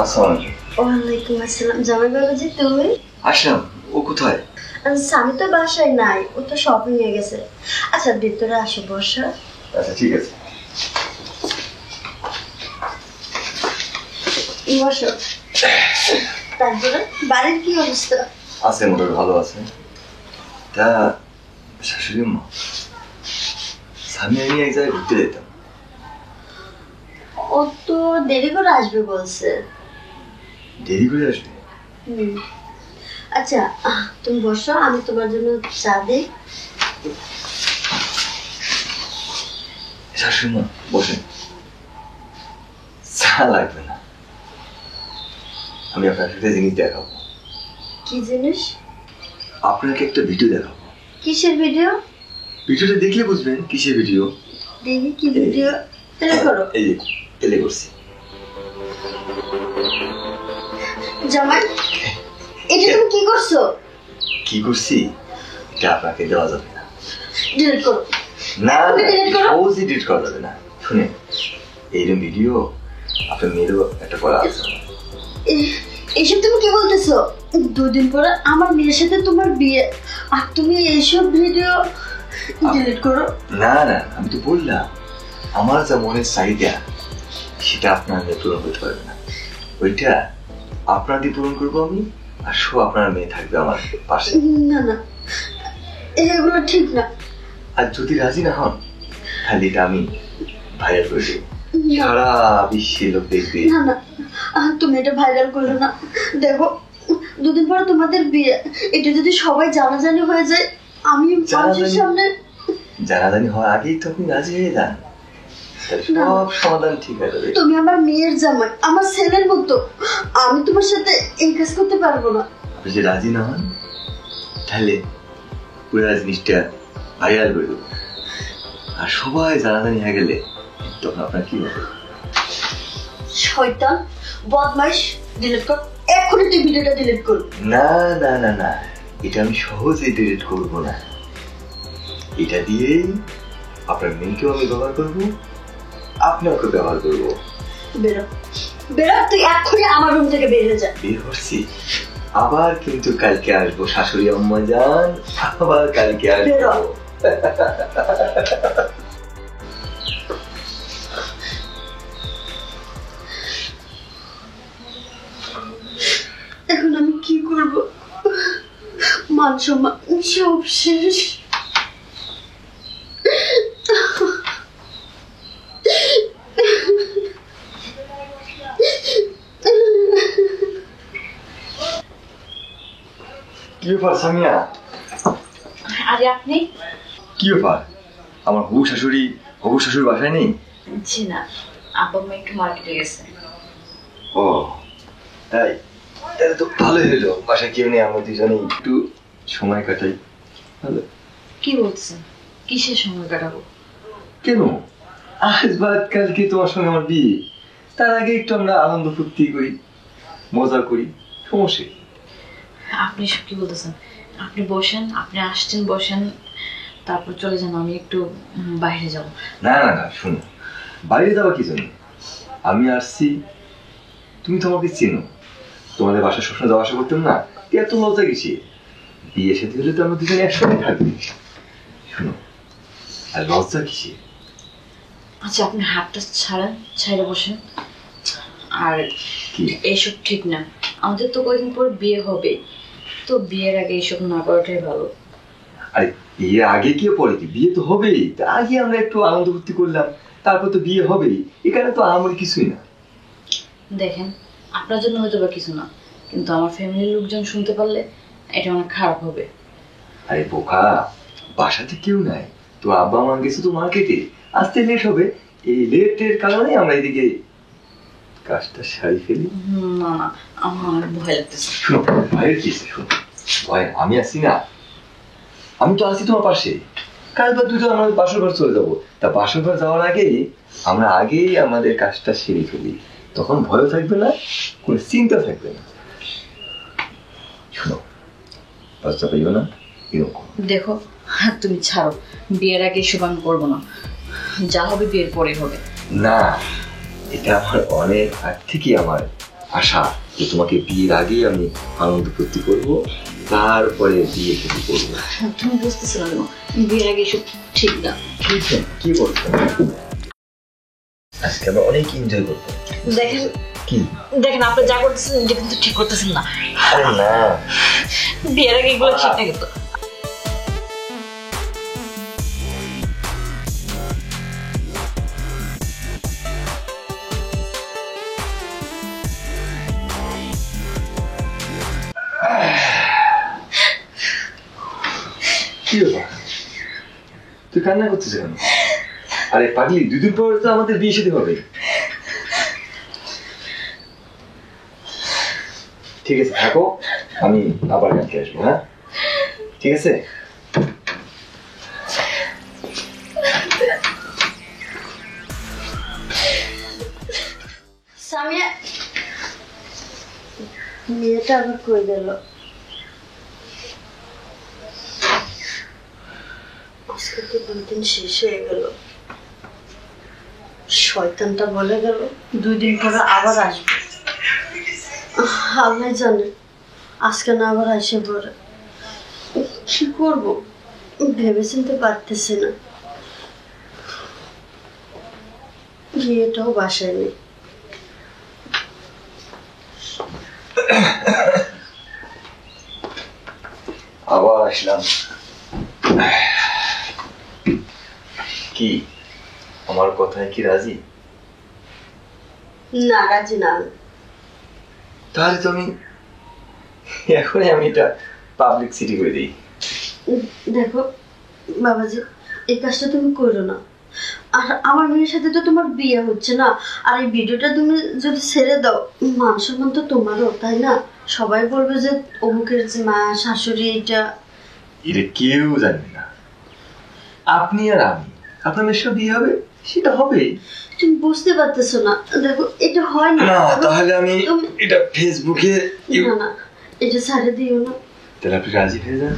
আসসালামু আলাইকুম। ওয়ালাইকুম আসসালাম। জামাই বাবাজি তুমি? আসলাম। ও কোথায়? স্বামী তো বাসায় নাই, ও তো শপিং এ গেছে। আচ্ছা ভিতরে আসো, বসো। আচ্ছা ঠিক আছে। বসো। তারপরে বাড়ির কি অবস্থা? আছে, মোটামুটি ভালো আছে। তা শাশুড়ি মা, স্বামী আমি এক জায়গায় ঘুরতে যেতাম। ও তো দেরি করে আসবে বলছে। দেরি করে আসবে? আচ্ছা তুমি বসো, আমি তোমার জন্য চা দিই। শাশুড়ি মা বসেন। চা লাগবে না, আমি আপনার একটা জিনিস দেখাবো। কি জিনিস? আপনাকে একটা ভিডিও দেখাবো। কিসের ভিডিও? ভিডিওটা দেখলে বুঝবেন কিসের ভিডিও। দেখি কি ভিডিও। প্লে করো। এই যে প্লে করছি। জামাই, এটা তুমি কি করছো? কি করছি এটা আপনাকে দেওয়া যাবে না। ডিলিট করো। না সহজে ডিলিট করা যাবে না। শুনে, এইরকম ভিডিও আপনার মেয়েরও একটা করা আছে। এইসব তুমি কি বলতেছো? 2 দিন পরে আমার মেয়ের সাথে তোমার বিয়ে, আর তুমি এইসব ভিডিও ডিলিট করো? না না, আমি তো বললাম আমার যা মনের চাহিদা সেটা আপনার মেয়ে পূরণ করতে পারবে না। ওইটা আপনার দিয়ে পূরণ করবো আমি, আর আপনার মেয়ে থাকবে আমার পাশে। না না, এগুলো ঠিক না। আর যদি রাজি না হন তাহলে এটা আমি ভাইরাল করে দেবো, সারা বিশ্বের লোক দেখবে। না না, তুমি এটা ভাইরাল করো না। দেখো 2 দিন পরে তোমাদের বিয়ে, এটা যদি সবাই জানাজানি হয়ে যায়, আমি মানুষের সামনে। জানাজানি হওয়ার আগেই তো আপনি রাজি হয়ে যান, সব সমাধান ঠিক হয়ে যাবে। তুমি আমার মেয়ের জামাই, আমার ছেলের মতো, আমি তোমার সাথে এই কাজ করতে পারবো না। আপনি যে রাজি না হন তাহলে পুরো জিনিসটা ভাইরাল করে দেবো, আর সবাই জানাজানি হয়ে গেলে তখন আপনার কি হবে? শয়তান, বদমাইশ, ডিলিট কর এক্ষুনি, তুই ভিডিওটা ডিলিট কর। না না না না, এটা আমি সহজেই ডিলিট করবো না। এটা দিয়ে আপনার মেয়েকেও আমি ব্যবহার করবো, আপনাকেও ব্যবহার করবো। বেরো বেরো, তুই এক্ষুনি আমার রুম থেকে বের হয়ে যা। বের হচ্ছি, আবার কিন্তু কালকে আসবো শাশুড়ি আম্মা জান, আবার কালকে আসবো। এখন আমি কি করব? মান সম্মান সব শেষ। কি ব্যাপার সামিয়া? আরে আপনি? কি ব্যাপার, আমার হবু শাশুড়ি বাসায় নেই? জি না, আব্বা মা একটু মার্কেটে গেছে। ও তাই, তাহলে তো ভালোই হলো, বাসায় কেউ নেই, আমরা দুজনেই একটু সময় কাটাই। ভালো। কি বলছেন? কিসের সময় কাটাবো? কেন, আজ বাদ কালকে তোমার সঙ্গে আমার বিয়ে, তার আগে একটু আমরা আনন্দ ফুর্তি করি, মজা করি, সমস্যা কি? আপনি সব কি বলতেছেন? আপনি বসেন, আপনি আসছেন বসেন, তারপর চলে যান, আমি একটু বাইরে যাব। না না না, শুনো, বাইরে যাওয়া কি জন্য? আমি আসছি, তুমি তো আমাকে চেনো, তোমাদের বাসায় সবসময় যাওয়া আসা করতাম না, এত লজ্জা গেছি। বিয়ে সাথে হলে তো আমরা দুজনে একসঙ্গে থাকবি। শুনো, আর লজ্জা কিসে? আচ্ছা আপনি হাতটা ছাড়েন, ছাইড়ে বসেন। আর এইসব ঠিক না, আমাদের তো কয়েকদিন পর বিয়ে হবে, তো বিয়ের আগে এইসব না করাটাই ভালো। আরে বিয়ে আগে কি পরে কি, বিয়ে তো হবেই, আগে আমরা একটু আনন্দ ফুর্তি করলাম, তারপর তো বিয়ে হবেই, এখানে তো আমার কিছুই না। দেখেন, আপনার জন্য হয়তো বা কিছু না, কিন্তু আমার ফ্যামিলির লোকজন শুনতে পারলে এটা অনেক খারাপ হবে। আরে বোকা, বাসাতে কেউ নাই তো, আব্বা মা গেছে তো মার্কেটে, আসতে লেট হবে, এই লেটের কারণে আমরা এদিকে কাজটা সারি ফেলি। না না, আমার অনেক ভয় লাগতেছে। শোনো, ভয়ের কি আছে? শোনো, ভয় আমি আছি না, আমি তো আছি তোমার পাশে। কাল বা দুজন আমরা বাসর ঘর চলে যাবো, তা বাসর ঘর যাওয়ার আগেই আমরা আগেই আমাদের কাজটা সেরে ফেলি, তখন ভয়ও থাকবে না, কোনো চিন্তা থাকবে না। শোনো, লজ্জা পাইও না এরকম। দেখো, তুমি ছাড়ো, বিয়ের আগে এসব আমি করবো না, যা হবে বিয়ের পরে হবে। না, এটা আমার অনেক আগ থেকে আমার আশা যে তোমাকে বিয়ের আগেই আমি আনন্দ ফুর্তি করবো, তারপরে বিয়ে শুরু করবো। তুমি বুঝতেছো না কেন? বিয়ের আগে এসব ঠিক না। কি বলছো? আজকে আমরা অনেক এনজয় করবো। দেখেন কি দেখেন আপনি যা করতেছেন এটা কিন্তু ঠিক করতেছেন না। আরে না, বিয়ের আগে এগুলো ঠিক না কিন্তু। কি ব্যাপার, তুই কান্না করছিস কেন? আরে পাগলি, 2 দিন পর তো আমাদের বিয়ে শাদী হবে। ঠিক আছে থাকো, আমি আবার কালকে আসবো। হ্যাঁ ঠিক আছে। সামিয়া, মেয়েটা আবার কই গেল? আজকে তো 2 দিন শেষ হয়ে গেল। শয়তানটা বলে গেল 2 দিন পরে আবার আসবে। আল্লাহ জানে আজকে না আবার আসে পরে কি করবো, ভেবে চিনতে পারতেছি না। মেয়েটাও বাসায় নেই। আবার আসলাম। কি আমার কথায় কি রাজি? না রাজি না। তাহলে তো এখনই আমি এটা পাবলিক সিটি করে দিই। দেখো বাবাজি, এই কাজটা তুমি করো না। আর আমার মেয়ের সাথে তো তোমার বিয়ে হচ্ছে না, আর এই ভিডিওটা তুমি যদি ছেড়ে দাও মান সম্মান তো তোমারও, তাই না? সবাই বলবে যে অমুকের যে মা শাশুড়ি এটা কেউ জানে না, আপনি আর আমি। আপনার মেয়ের বিয়ে হবে, সেটা হবে। তুমি বুঝতে পারতেছো না। দেখো এটা হয় না। তাহলে আমি এটা ফেসবুকে না না, এটা ছাড়ে দিও না। তাহলে আপনি রাজি হয়ে যান।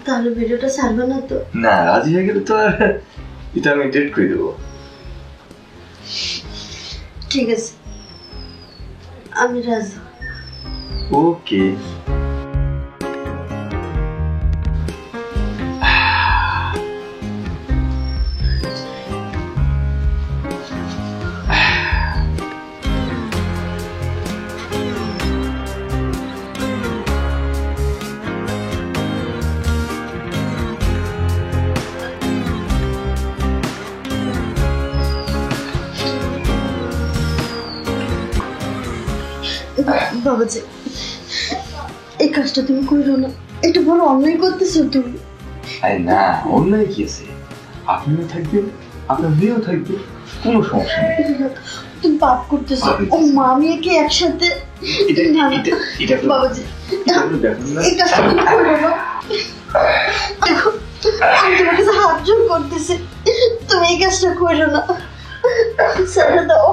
তাহলে ভিডিওটা ছাড়বে না তো? না, রাজি হয়ে গেলে তো আর এটা আমি ডিলিট করে দেবো। ঠিক আছে, আমি রাজি। ওকে। বাবাজি, এই কাজটা তুমি করো না। এটা বড় অন্যায় করতেছো তুমি। আরে না, অন্যায় কি আছে? আপনিও থাকবেন, আপনার মেয়েও থাকবে, কোনো সমস্যা নেই। তুমি পাপ করতেছো। ও মা মেয়েকে একসাথে। বাবাজি, এই কাজটা তুমি করো না। দেখো, আমি তোমার কাছে হাত জোড় করতেছি, তুমি এই কাজটা করো না। ছেড়ে দাও।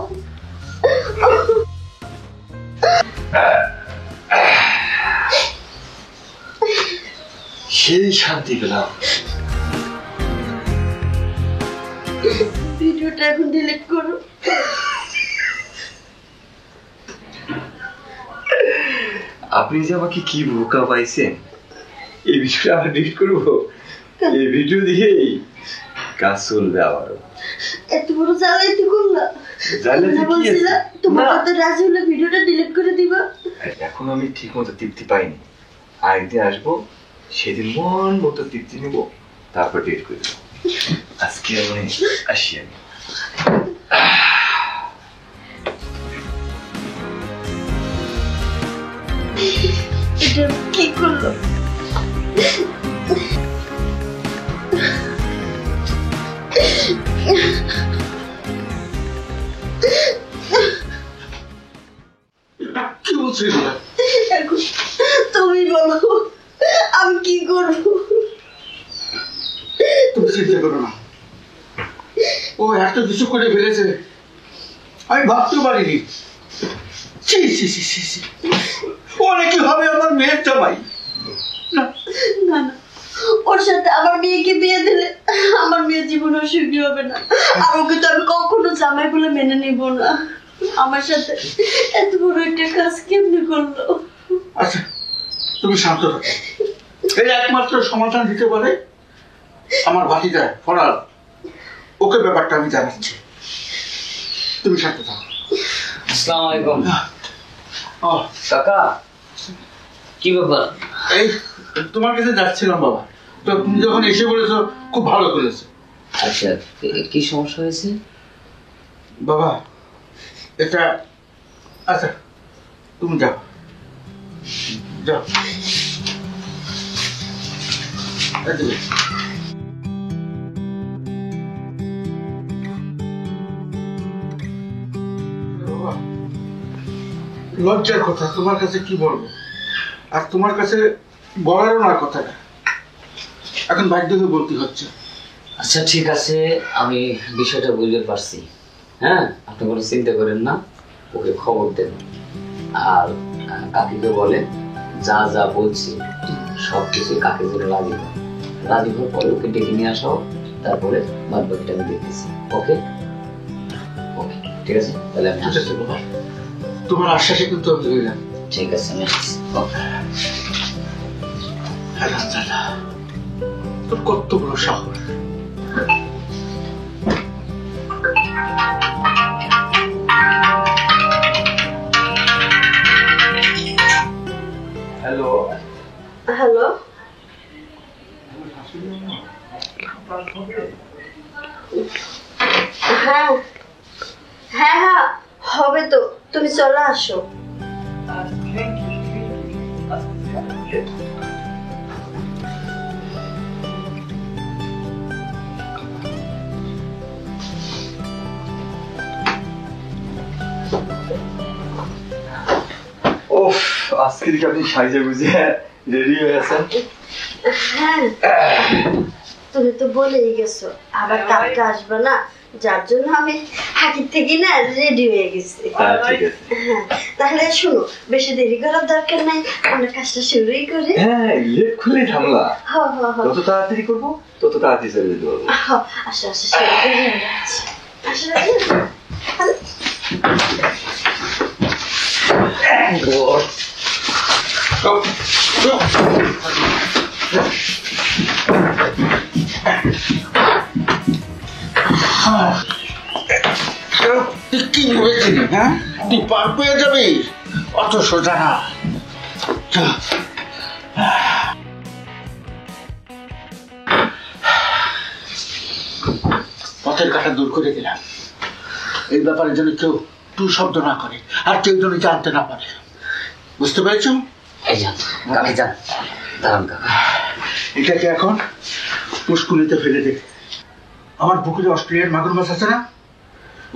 সেই শান্তি পেলাম। ভিডিওটা এখন ডিলিট করো। আপনি যে আমাকে কি বোকা পাইছেন, এই ভিডিওটা আবার ডিলিট করবো? এই ভিডিও দিয়েই কাজ চলবে আবারও। এত বড় জ্বালাইতে করলা? বলছিলা তোমার কত রাজি হলে ভিডিওটা ডিলিট করে দিবা। এখন আমি ঠিক মতো তৃপ্তি পাইনি, আরেকদিন আসবো, সেদিন মন মতো তৃপ্তি নেবো, তারপর ডিলিট করে দেবো। আজকে আমি আসি। আমি এটা কি করলো? কি বলছিস? তুমি বলো আমি কি করবো? তুমি চিন্তা করো না, ও এত কিছু করে ফেলেছে আমি ভাবতে পারিনি। ও নাকি হবে আমার মেয়ের জামাই। না না, ওর সাথে আমার মেয়েকে বিয়ে দিলে আমার মেয়ে জীবনে সুখী হবে না, আর ওকে তো আমি কখনো জামাই বলে মেনে নিব না। আমার সাথে এত বড় একটা কাজ কেমনি করলো? আচ্ছা তুমি শান্ত থাকো, এই একমাত্র সমাধান দিতে পারে আমার ভাতিজা ফরাদ। ওকে ব্যাপারটা আমি জানাচ্ছি, তুমি শান্ত থাকো। আসসালামু আলাইকুম। ও কাকা, কি ব্যাপার? এই তোমার কাছে যাচ্ছিলাম বাবা, তো তুমি যখন এসে বলেছো খুব ভালো করেছো। আচ্ছা, কি সমস্যা হয়েছে? বাবা এটা, আচ্ছা তুমি যাও যাও। এদিকে। বাবা, লজ্জার কথা, তোমার কাছে কি বলবো, আর তোমার কাছে বলারও না কথাটা, এখন বাধ্য হয়ে বলতে হচ্ছে। আচ্ছা ঠিক আছে, আমি বিষয়টা বুঝতে পারছি। হ্যাঁ, আপনি কোনো চিন্তা করেন না, ওকে খবর দেন। আর কাকিকে বলে যা যা বলছি সব কিছু কাকে জন্য রাজি হয়, রাজি হওয়ার পরে ওকে ডেকে নিয়ে আসো, তারপরে বাদ বাকিটা আমি দেখতেছি। ওকে ওকে, ঠিক আছে, তাহলে আমি ঠিক আসছি। আছে বাবা, তোমার আশ্বাসে কিন্তু আমি রইলাম। ঠিক আছে, আমি আসছি। ওকে। হ্যাঁ দাদা, তোর কত বড় সাহস! হ্যালো, হ্যালো, হ্যাঁ হ্যাঁ হ্যাঁ হবে তো, তুমি চলে আসো। ওফ, আজকে দেখি আপনি সাইজে বুঝে রেডি হয়ে আছেন। হ্যাঁ, তুমি তো বলেই গেছো আবার কালকে আসবে না, যার জন্য আমি আগের থেকে না রেডি হয়ে গেছি। হ্যাঁ ঠিক আছে। হ্যাঁ, তাহলে শোনো, বেশি দেরি করার দরকার নাই, আমরা কাজটা শুরুই করি। হ্যাঁ, লেট করলে ঝামেলা। হ হ হ যত তাড়াতাড়ি করবো তত তাড়াতাড়ি চলে যেতে পারবো। হ, আসো আসো, শুরু করি আমরা। আসো আসো। তুই কি ভেবেছিলি? হ্যাঁ, তুই পার পেয়ে যাবি? অত সোজা না। পথের কাটা দূর করে দিলাম, এই ব্যাপারে যেন কেউ টু শব্দ না করে, আর কেউ যেন জানতে না পারে। বুঝতে পেরেছ? এই যান কাকি, যান, দাঁড়ান কাকা। এটাকে এখন পুষ্কুলিতে ফেলে দে। আমার পুকুরে অস্ট্রেলিয়ার মাগুর মাছ আছে না,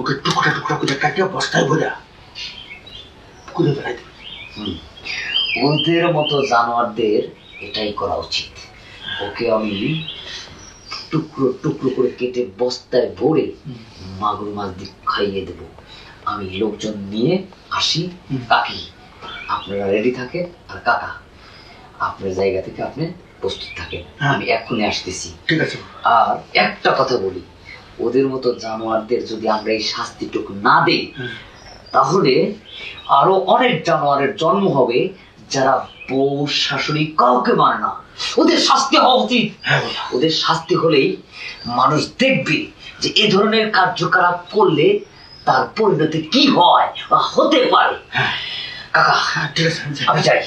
ওকে টুকরা টুকরা করে কাটিয়ে বস্তায় ভরা পুকুরে ফেলে দে। ওদের মতো জানোয়ারদের এটাই করা উচিত। ওকে আমি টুকরো টুকরো করে কেটে বস্তায় ভরে মাগুর মাছ দিয়ে খাইয়ে দেবো। আমি লোকজন নিয়ে আসি। কাকি আপনারা রেডি থাকেন, আর কাকা আপনার জায়গা থেকে আপনি প্রস্তুত থাকেন, আমি এক্ষুনি আসতেছি। ঠিক আছে। আর একটা কথা বলি, ওদের মতো জানোয়ারদের যদি আমরা এই শাস্তিটুকু না দেই, তাহলে আরো অনেক জানোয়ারের জন্ম হবে যারা বউ শাশুড়ি কাউকে মানে না। ওদের শাস্তি হওয়া উচিত। ওদের শাস্তি হলেই মানুষ দেখবে যে এ ধরনের কার্যকলাপ করলে তার পরিণতি কি হয় বা হতে পারে। কাকা ঠিক আছে, আমি যাই।